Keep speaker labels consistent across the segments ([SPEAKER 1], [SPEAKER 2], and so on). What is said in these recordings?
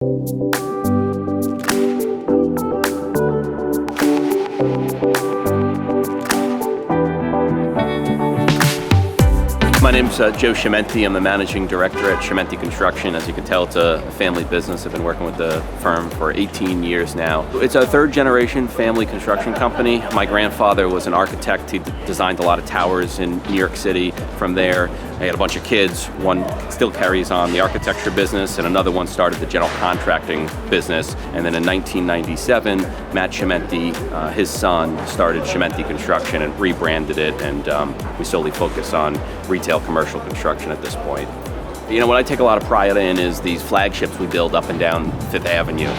[SPEAKER 1] My name's Joe Schimenti. I'm the managing director at Schimenti Construction. As you can tell, it's a family business. I've been working with the firm for 18 years now. It's a third generation family construction company. My grandfather was an architect. He designed a lot of towers in New York City. From there, I had a bunch of kids. One still carries on the architecture business, and another one started the general contracting business. And then in 1997, Matt Schimenti, his son, started Schimenti Construction and rebranded it, and we solely focus on retail commercial construction at this point. You know, what I take a lot of pride in is these flagships we build up and down Fifth Avenue.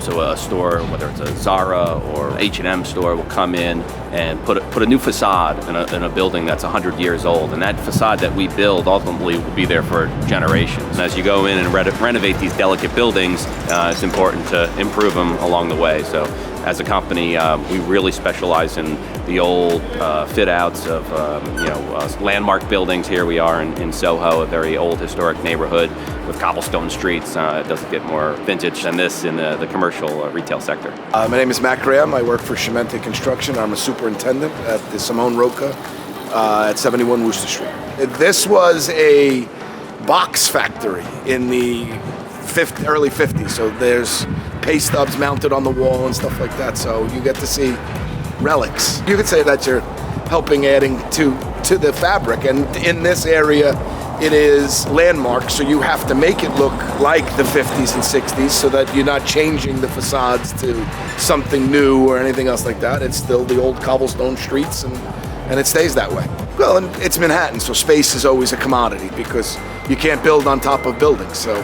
[SPEAKER 1] So a store, whether it's a Zara or H&M store, will come in and put a new facade in a building that's 100 years old. And that facade that we build ultimately will be there for generations. And as you go in and renovate these delicate buildings, it's important to improve them along the way. So as a company, we really specialize in the old fit-outs of landmark buildings. Here we are in Soho, a very old historic neighborhood with cobblestone streets. It doesn't get more vintage than this in the commercial retail sector.
[SPEAKER 2] My name is Matt Graham. I work for Schimenti Construction. I'm a superintendent at the Simone Roca at 71 Worcester Street. This was a box factory in the early 50s, so there's pay stubs mounted on the wall and stuff like that, so you get to see relics. You could say that you're helping adding to the fabric, and in this area it is landmark, so you have to make it look like the 50s and 60s so that you're not changing the facades to something new or anything else like that. It's still the old cobblestone streets, and it stays that way. Well, and it's Manhattan, so space is always a commodity because you can't build on top of buildings. So,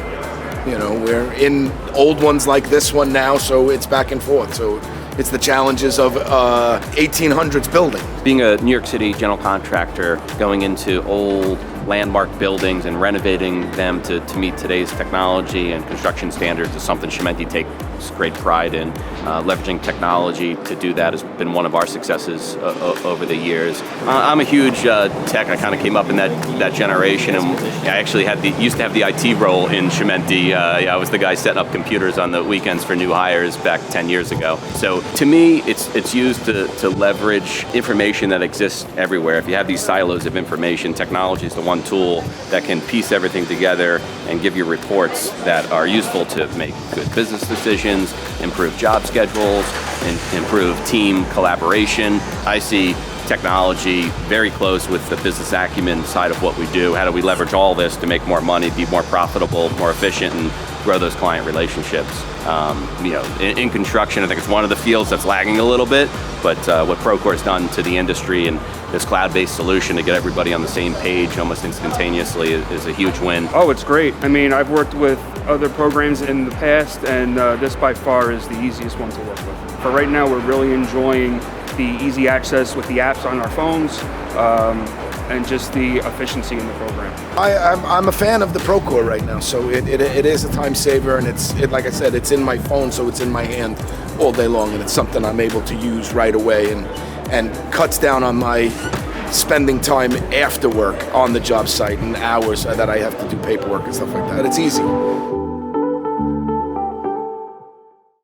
[SPEAKER 2] you know, we're in old ones like this one now, so it's back and forth. So it's the challenges of 1800s building.
[SPEAKER 1] Being a New York City general contractor, going into old landmark buildings and renovating them to meet today's technology and construction standards is something Schimenti takes great pride in. Leveraging technology to do that has been one of our successes over the years. I'm a huge tech. I kind of came up in that generation, and I actually used to have the IT role in Schimenti. I was the guy setting up computers on the weekends for new hires back 10 years ago. So to me, it's used to leverage information that exists everywhere. If you have these silos of information, technology is the one tool that can piece everything together and give you reports that are useful to make good business decisions, improve job schedules, and improve team collaboration. I see technology very close with the business acumen side of what we do. How do we leverage all this to make more money, be more profitable, more efficient, and grow those client relationships? In construction, I think it's one of the fields that's lagging a little bit, but what Procore has done to the industry and this cloud-based solution to get everybody on the same page almost instantaneously is a huge win.
[SPEAKER 3] Oh, it's great. I mean, I've worked with other programs in the past, and this by far is the easiest one to work with. For right now, we're really enjoying the easy access with the apps on our phones, and just the efficiency in the program.
[SPEAKER 2] I'm a fan of the Procore right now, so it is a time saver, and like I said, it's in my phone, so it's in my hand all day long, and it's something I'm able to use right away, and cuts down on my spending time after work on the job site and hours that I have to do paperwork and stuff like that. It's easy.